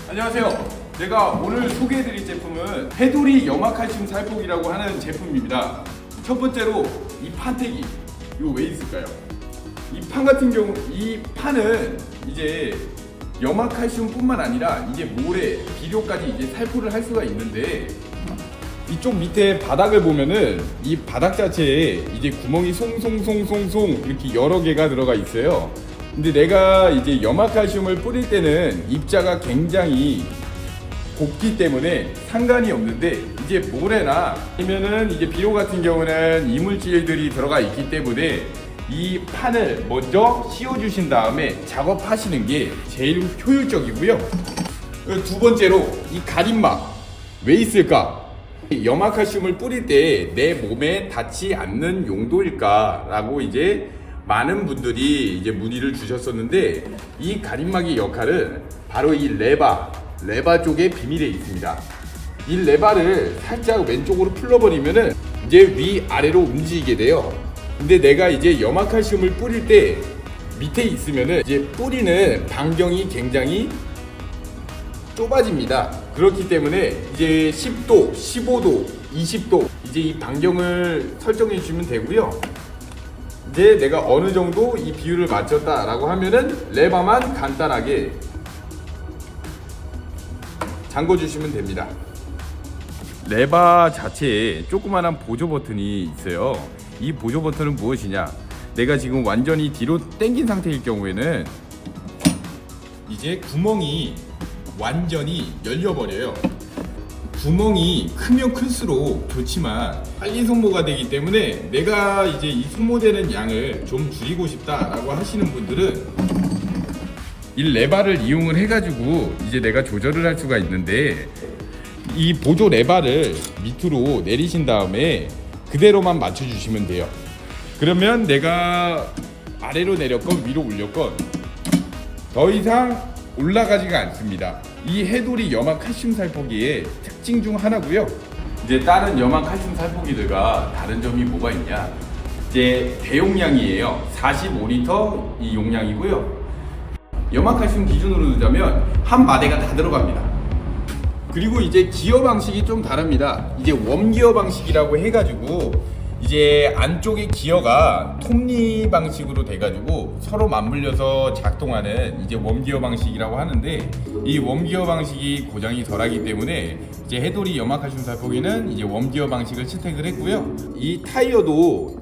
안녕하세요. 제가 오늘 소개해드릴 제품은 해돌이 염화칼슘 살포기라고 하는 제품입니다. 첫 번째로 이 판때기, 이거 왜 있을까요? 이 판 같은 경우, 이 판은 이제 염화칼슘뿐만 아니라 이제 모래, 비료까지 이제 살포를 할 수가 있는데, 이쪽 밑에 바닥을 보면은 이 바닥 자체에 이제 구멍이 송송송송송 이렇게 여러 개가 들어가 있어요. 근데 내가 이제 염화칼슘을 뿌릴 때는 입자가 굉장히 곱기 때문에 상관이 없는데, 이제 모래나 아니면은 이제 비료 같은 경우는 이물질들이 들어가 있기 때문에 이 판을 먼저 씌워주신 다음에 작업하시는 게 제일 효율적이고요. 두 번째로 이 가림막 왜 있을까? 염화칼슘을 뿌릴 때 내 몸에 닿지 않는 용도일까라고 이제 많은 분들이 이제 문의를 주셨었는데, 이 가림막의 역할은 바로 이 레바 쪽에 비밀에 있습니다. 이 레바를 살짝 왼쪽으로 풀러버리면은 이제 위아래로 움직이게 돼요. 근데 내가 이제 염화칼슘을 뿌릴 때 밑에 있으면은 이제 뿌리는 반경이 굉장히 좁아집니다. 그렇기 때문에 이제 10도, 15도, 20도 이제 이 반경을 설정해 주시면 되고요. 이제 내가 어느 정도 이 비율을 맞췄다라고 하면은 레바만 간단하게 잠궈 주시면 됩니다. 레바 자체에 조그만한 보조 버튼이 있어요. 이 보조 버튼은 무엇이냐? 내가 지금 완전히 뒤로 당긴 상태일 경우에는 이제 구멍이 완전히 열려버려요. 구멍이 크면 클수록 좋지만 빨리 손모가 되기 때문에 내가 이제 이 손모되는 양을 좀 줄이고 싶다라고 하시는 분들은 이 레바를 이용을 해가지고 이제 내가 조절을 할 수가 있는데, 이 보조 레바를 밑으로 내리신 다음에 그대로만 맞춰주시면 돼요. 그러면 내가 아래로 내렸건 위로 올렸건 더 이상 올라가지가 않습니다. 이 해돌이 염화칼슘 살포기의 특징 중 하나고요. 이제 다른 염화칼슘 살포기들과 다른 점이 뭐가 있냐? 이제 대용량이에요. 45리터 이 용량이고요. 염화칼슘 기준으로 두자면 한 마대가 다 들어갑니다. 그리고 이제 기어 방식이 좀 다릅니다. 이제 웜기어 방식이라고 해가지고 이제 안쪽에 기어가 톱니 방식으로 돼가지고 서로 맞물려서 작동하는 이제 웜기어 방식이라고 하는데, 이 웜기어 방식이 고장이 덜하기 때문에 이제 해돌이 염화칼슘 살포기는 이제 웜기어 방식을 채택을 했고요. 이 타이어도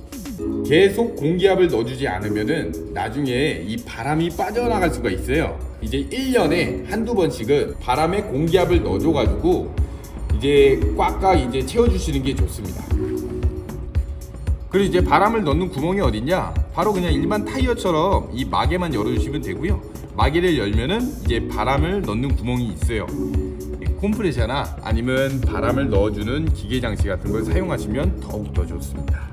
계속 공기압을 넣어주지 않으면은 나중에 이 바람이 빠져나갈 수가 있어요. 이제 1년에 한두 번씩은 바람에 공기압을 넣어줘가지고 이제 꽉꽉 이제 채워주시는 게 좋습니다. 그리고 이제 바람을 넣는 구멍이 어딨냐? 바로 그냥 일반 타이어처럼 이 마개만 열어주시면 되고요. 마개를 열면은 이제 바람을 넣는 구멍이 있어요. 콤프레셔나 아니면 바람을 넣어주는 기계 장치 같은 걸 사용하시면 더욱더 좋습니다.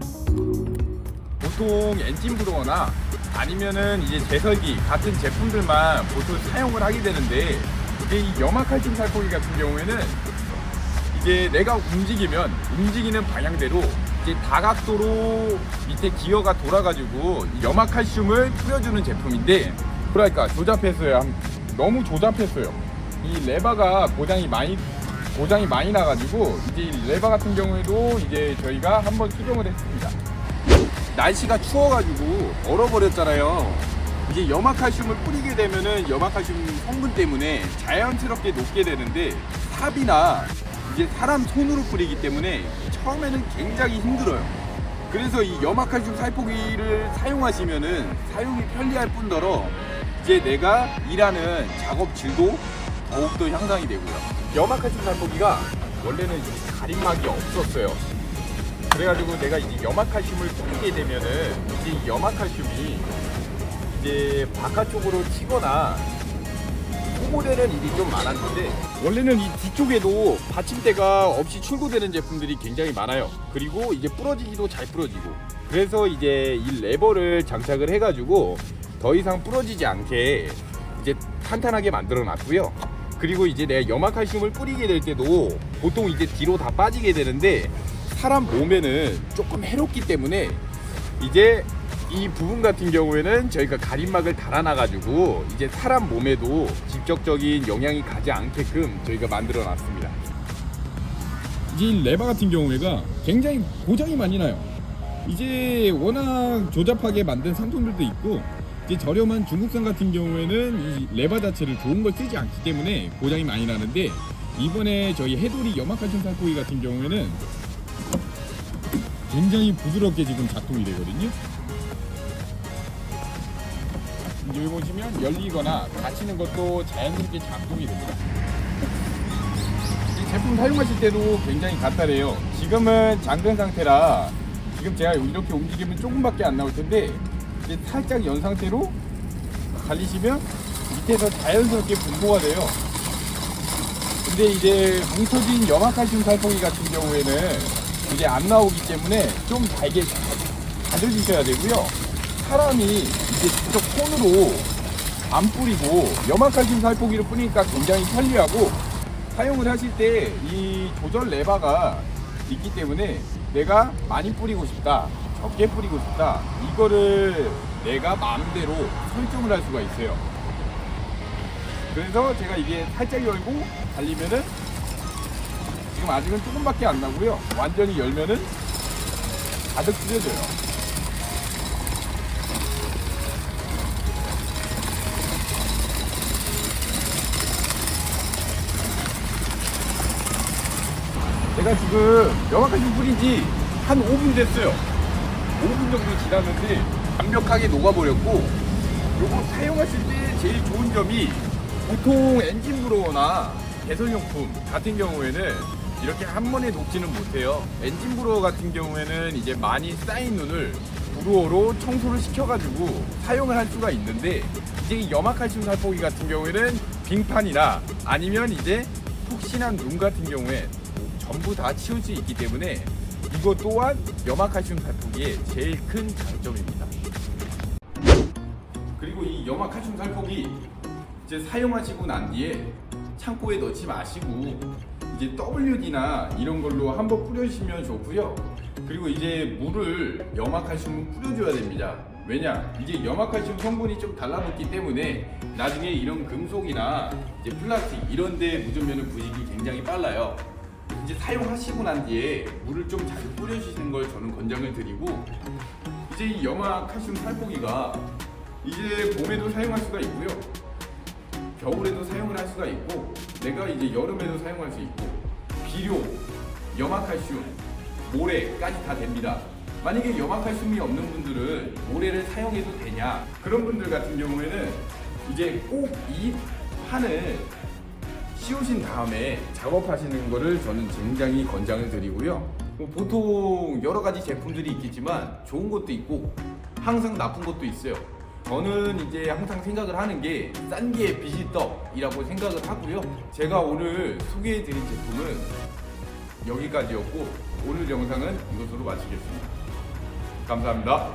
보통 엔진 브로어나 아니면은 이제 제설기 같은 제품들만 보통 사용을 하게 되는데, 이제 이 염화칼슘 살포기 같은 경우에는 이제 내가 움직이는 방향대로 이제 다각도로 밑에 기어가 돌아가지고 염화칼슘을 뿌려주는 제품인데, 뭐랄까 조잡했어요. 너무 조잡했어요. 이 레바가 고장이 많이 나가지고 이제 이 레바 같은 경우에도 이제 저희가 한번 수정을 했습니다. 날씨가 추워가지고 얼어버렸잖아요. 이제 염화칼슘을 뿌리게 되면은 염화칼슘 성분 때문에 자연스럽게 녹게 되는데, 삽이나 이제 사람 손으로 뿌리기 때문에 처음에는 굉장히 힘들어요. 그래서 이 염화칼슘 살포기를 사용하시면은 사용이 편리할 뿐더러 이제 내가 일하는 작업 질도 더욱더 향상이 되고요. 염화칼슘 살포기가 원래는 가림막이 없었어요. 그래가지고 내가 이제 염화칼슘을 뿌리게 되면은 이제 이 염화칼슘이 이제 바깥쪽으로 튀거나 소모되는 일이 좀 많았는데, 원래는 이 뒤쪽에도 받침대가 없이 출고되는 제품들이 굉장히 많아요. 그리고 이제 부러지기도 잘 부러지고, 그래서 이제 이 레버를 장착을 해가지고 더 이상 부러지지 않게 이제 탄탄하게 만들어 놨고요. 그리고 이제 내가 염화칼슘을 뿌리게 될 때도 보통 이제 뒤로 다 빠지게 되는데, 사람 몸에는 조금 해롭기 때문에 이제 이 부분 같은 경우에는 저희가 가림막을 달아놔가지고 이제 사람 몸에도 직접적인 영향이 가지 않게끔 저희가 만들어 놨습니다. 이제 이 레바 같은 경우에가 굉장히 고장이 많이 나요. 이제 워낙 조잡하게 만든 상품들도 있고, 이제 저렴한 중국산 같은 경우에는 이 레바 자체를 좋은 걸 쓰지 않기 때문에 고장이 많이 나는데, 이번에 저희 해돌이 염화칼슘 살포기 같은 경우에는 굉장히 부드럽게 지금 작동이 되거든요. 여기 보시면 열리거나 닫히는 것도 자연스럽게 작동이 됩니다. 이 제품 사용하실 때도 굉장히 간단해요. 지금은 잠근 상태라 지금 제가 이렇게 움직이면 조금밖에 안 나올 텐데, 이제 살짝 연 상태로 달리시면 밑에서 자연스럽게 분포가 돼요. 근데 이제 뭉쳐진 염화칼슘 살포기 같은 경우에는 이제 안 나오기 때문에 좀 달게 다져주셔야 되고요. 사람이 이제 직접 손으로 안 뿌리고 염화칼슘 살포기를 뿌리니까 굉장히 편리하고, 사용을 하실 때 이 조절 레버가 있기 때문에 내가 많이 뿌리고 싶다, 적게 뿌리고 싶다, 이거를 내가 마음대로 설정을 할 수가 있어요. 그래서 제가 이게 살짝 열고 달리면은 지금 아직은 조금밖에 안 나고요. 완전히 열면은 가득 뿌려져요. 제가 지금 염화칼슘 뿌린 지 한 5분 됐어요. 5분 정도 지났는데 완벽하게 녹아버렸고, 요거 사용하실 때 제일 좋은 점이, 보통 엔진 브로어나 개선용품 같은 경우에는 이렇게 한 번에 녹지는 못해요. 엔진 브로어 같은 경우에는 이제 많이 쌓인 눈을 브로어로 청소를 시켜가지고 사용을 할 수가 있는데, 이제 이 염화칼슘 살포기 같은 경우에는 빙판이나 아니면 이제 푹신한 눈 같은 경우에 전부 다 치울 수 있기 때문에 이거 또한 염화칼슘 살포기의 제일 큰 장점입니다. 그리고 이 염화칼슘 살포기 이제 사용하시고 난 뒤에 창고에 넣지 마시고 이제 WD나 이런 걸로 한번 뿌려주시면 좋고요. 그리고 이제 물을 염화칼슘을 뿌려줘야 됩니다. 왜냐? 이제 염화칼슘 성분이 좀 달라붙기 때문에 나중에 이런 금속이나 이제 플라스틱 이런 데 묻으면 부식이 굉장히 빨라요. 이제 사용하시고 난 뒤에 물을 좀 자주 뿌려주시는 걸 저는 권장을 드리고, 이제 이 염화칼슘 살포기가 이제 봄에도 사용할 수가 있고요, 겨울에도 사용을 할 수가 있고, 내가 이제 여름에도 사용할 수 있고, 비료, 염화칼슘, 모래까지 다 됩니다. 만약에 염화칼슘이 없는 분들은 모래를 사용해도 되냐, 그런 분들 같은 경우에는 이제 꼭 이 판을 씌우신 다음에 작업하시는 거를 저는 굉장히 권장을 드리고요. 보통 여러 가지 제품들이 있겠지만 좋은 것도 있고 항상 나쁜 것도 있어요. 저는 이제 항상 생각을 하는 게 싼 게 빚이 떡이라고 생각을 하고요. 제가 오늘 소개해 드린 제품은 여기까지였고, 오늘 영상은 이것으로 마치겠습니다. 감사합니다.